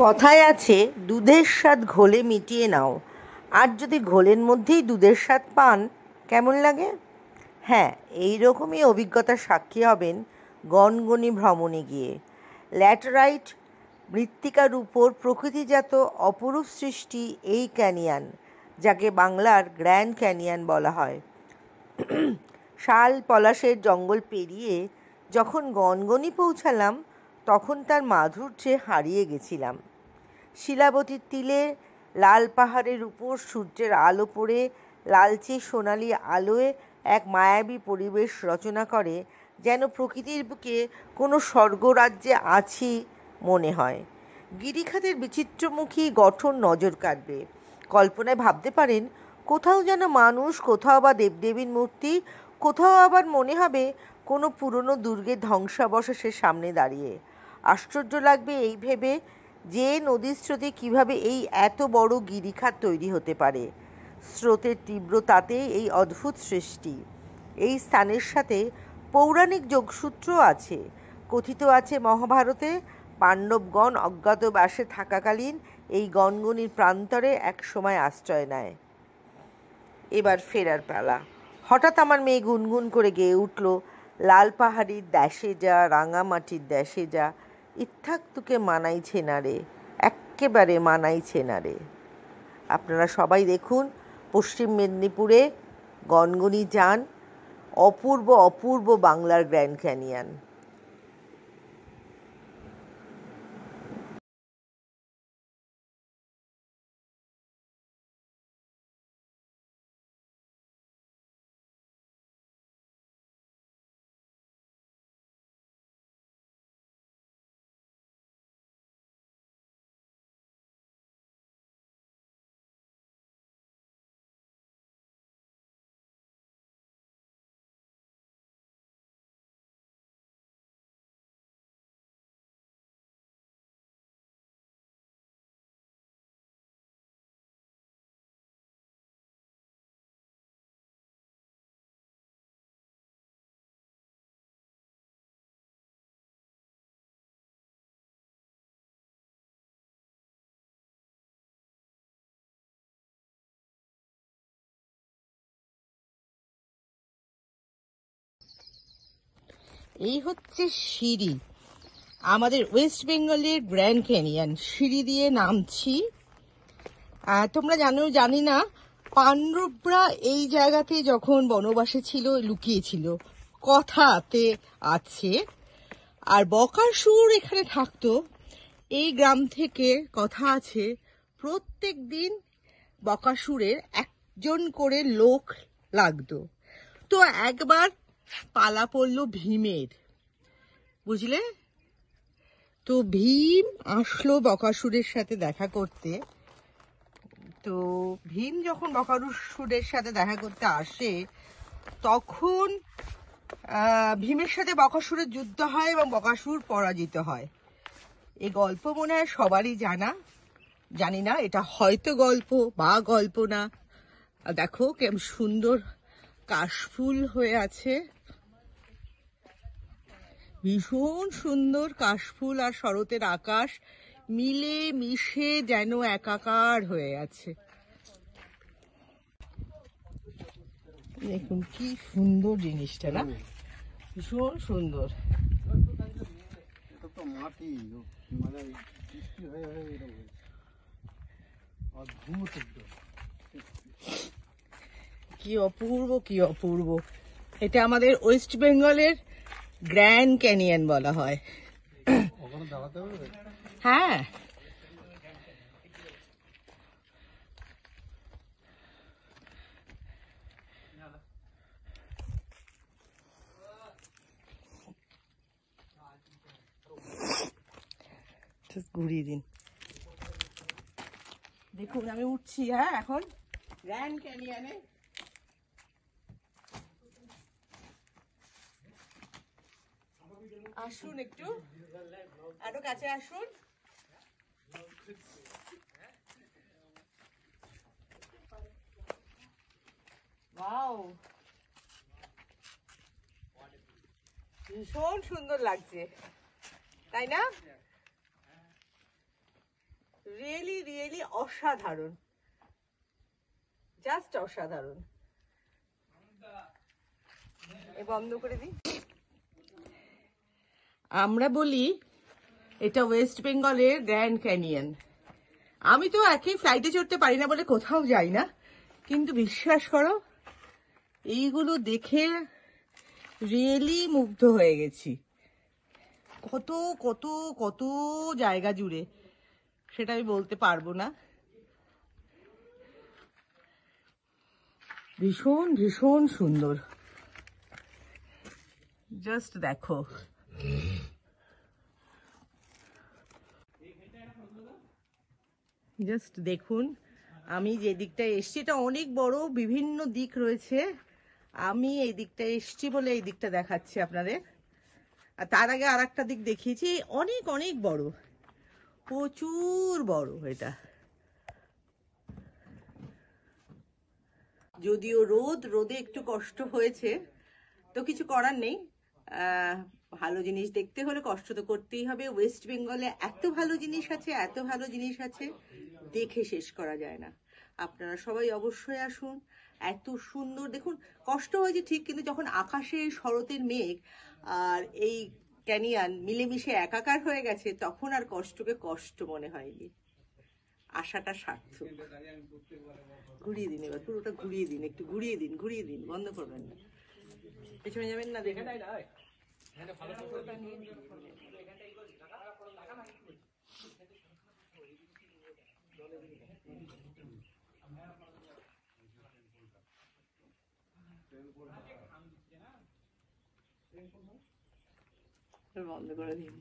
কথায় আছে দুধের স্বাদ ঘোলে মিটিয়ে নাও। আর যদি ঘোলের মধ্যেই দুধের স্বাদ পান কেমন লাগে? হ্যাঁ, এই রকমই অভিজ্ঞতার সাক্ষী হবেন গনগনি ভ্রমণে গিয়ে। ল্যাটেরাইট মৃত্তিকার উপর প্রকৃতিজাত অপরূপ সৃষ্টি এই ক্যানিয়ন, যাকে বাংলার গ্র্যান্ড ক্যানিয়ন বলা হয়। শাল পলাশের জঙ্গল পেরিয়ে যখন গনগনি পৌঁছালাম তখন তার মাধুর্যে হারিয়ে গেছিলাম। শিলাবতীর তীরে লাল পাহাড়ের উপর সূর্যের আলো পড়ে লালচে সোনালি আলোয় এক মায়াবী পরিবেশ রচনা করে, যেন প্রকৃতির বুকে কোনো স্বর্গরাজ্যে আছি মনে হয়। গিরিখাতের বিচিত্রমুখী গঠন নজর কাড়বে। কল্পনায় ভাবতে পারেন কোথাও যেন মানুষ, কোথাও বা দেবদেবীর মূর্তি, কোথাও আবার মনে হবে কোনো পুরনো দুর্গের ধ্বংসাবশেষের সামনে দাঁড়িয়ে। আশ্চর্য লাগবে এই ভেবে যে নদীর স্রোতে কীভাবে এই এত বড় গিরিখাত তৈরি হতে পারে। স্রোতের তীব্রতাতে এই অদ্ভুত সৃষ্টি। এই স্থানের সাথে পৌরাণিক যোগসূত্রও আছে। কথিত আছে মহাভারতে পাণ্ডবগণ অজ্ঞাতবাসে থাকাকালীন এই গনগনির প্রান্তরে এক সময় আশ্রয় নেয়। এবার ফেরার পালা। হঠাৎ আমার মেয়ে গুনগুন করে গেয়ে উঠল, লাল পাহাড়ির দেশে যা, রাঙামাটির দেশে যা, ইত্থাক তোকে মানাইছে না রে, এক্কেবারে মানাইছে না রে। আপনারা সবাই দেখুন, পশ্চিম মেদিনীপুরে গনগনি যান, অপূর্ব অপূর্ব বাংলার গ্র্যান্ড ক্যানিয়ন। এই হচ্ছে সিঁড়ি, আমাদের ওয়েস্ট বেঙ্গলের গ্র্যান্ড ক্যানিয়ন। সিঁড়ি দিয়ে নামছি। তোমরা জানি না, পাণ্ডবরা এই জায়গাতে যখন বনবাসে ছিল লুকিয়েছিল, কথাতে আছে। আর বকাসুর এখানে থাকতো। এই গ্রাম থেকে কথা আছে প্রত্যেক দিন বকাসুরের একজন করে লোক লাগতো। তো একবার পালা পড়লো ভীমের, বুঝলে তো। ভীম আসলো বকাসুরের সাথে দেখা করতে। তো ভীম যখন বকাসুরের সাথে দেখা করতে আসে তখন ভীমের সাথে বকাসুরের যুদ্ধ হয় এবং বকাসুর পরাজিত হয়। এই গল্প মনে হয় সবারই জানা, জানি না এটা হয়তো গল্প বা গল্প না। দেখো কেমন সুন্দর কাশফুল হয়ে আছে, ভীষণ সুন্দর কাশফুল আর শরতের আকাশ মিলে মিশে যেন একাকার হয়ে আছে। দেখুন কি সুন্দর জিনিসটা, না? ভীষণ সুন্দর। কি অপূর্ব, কি অপূর্ব। এটা আমাদের ওয়েস্ট বেঙ্গলের গ্র্যান্ড ক্যানিয়ন বলা হয়। হ্যাঁ, ঘুরিয়ে দিন। দেখুন আমি উঠছি। হ্যাঁ, এখন গ্র্যান্ড ক্যানিয়নে। আসুন, একটু আরো কাছে আসুন। ওয়াও, ভীষণ সুন্দর লাগছে, তাই না? রিয়েলি রিয়েলি অসাধারণ, জাস্ট অসাধারণ। বন্ধ করে দিই। আমরা বলি এটা ওয়েস্ট বেঙ্গলের গ্র্যান্ড ক্যানিয়ন। আমি তো একই ফ্লাইটে চড়তে পারি না বলে কোথাও যাই না, কিন্তু বিশ্বাস করো এইগুলো দেখে রিয়েলি মুগ্ধ হয়ে গেছি। কত কত কত জায়গা জুড়ে সেটা আমি বলতে পারবো না। ভীষণ ভীষণ সুন্দর, জাস্ট দেখো। জাস্ট দেখুন, আমি যে দিকটায় এসছি এটা অনেক বড়, বিভিন্ন দিক রয়েছে। আমি এই দিকটা এসছি বলে এই দিকটা দেখাচ্ছি আপনাদের। আর তার আগে আর একটা দিক দেখিয়েছি, অনেক অনেক বড়, প্রচুর বড় এটা। যদিও রোদে একটু কষ্ট হয়েছে, তো কিছু করার নেই। ভালো জিনিস দেখতে হলে কষ্ট তো করতেই হবে। ওয়েস্ট বেঙ্গলে এত ভালো জিনিস আছে, এত ভালো জিনিস আছে, দেখে শেষ করা যায় না। আপনারা সবাই অবশ্যই আসুন। এত সুন্দর দেখুন, কষ্ট হয়েছে ঠিক, কিন্তু যখন আকাশে শরতের মেঘ আর এই ক্যানিয়ন মিলেমিশে একাকার হয়ে গেছে, তখন আর কষ্টকে কষ্ট মনে হয়নি। আশাটা সার্থক। ঘুরিয়ে দিন, এবার পুরোটা ঘুরিয়ে দিন, একটু ঘুরিয়ে দিন, ঘুরিয়ে দিন, বন্ধ করবেন না। পেছনে যাবেন না, দেখে বন্ধ করে দিন।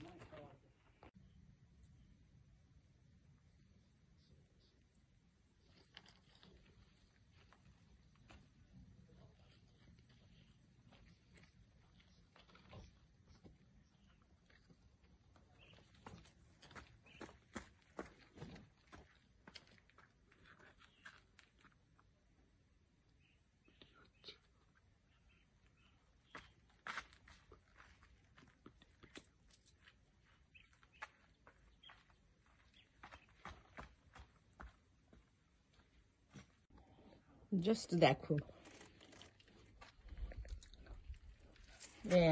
জাস্ট দেখো,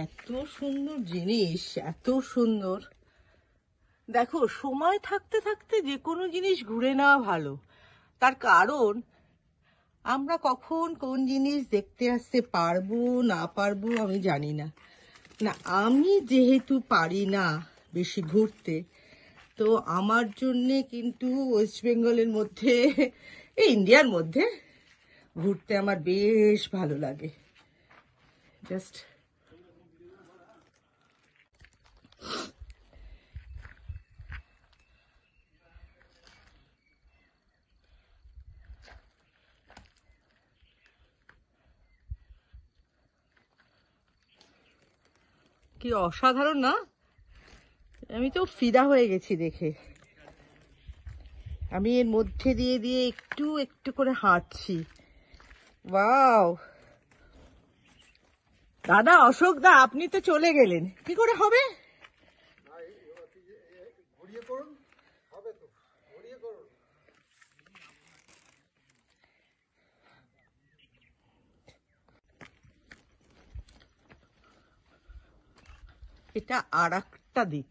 এত সুন্দর জিনিস, এত সুন্দর। দেখো, সময় থাকতে থাকতে যে কোনো জিনিস ঘুরে নেওয়া ভালো। তার কারণ আমরা কখন কোন জিনিস দেখতে আসতে পারবো না পারবো আমি জানি না। না, আমি যেহেতু পারি না বেশি ঘুরতে, তো আমার জন্যে কিন্তু ওয়েস্ট বেঙ্গলের মধ্যে, এই ইন্ডিয়ার মধ্যে ঘুরতে আমার বেশ ভালো লাগে। জাস্ট কি অসাধারণ না? আমি তো ফিদা হয়ে গেছি দেখে। আমি এর মধ্যে দিয়ে দিয়ে একটু একটু করে হাঁটছি। ওয়াও! দাদা, অশোক দা, আপনি তো চলে গেলেন, কি করে হবে? এটা আর একটা দিক।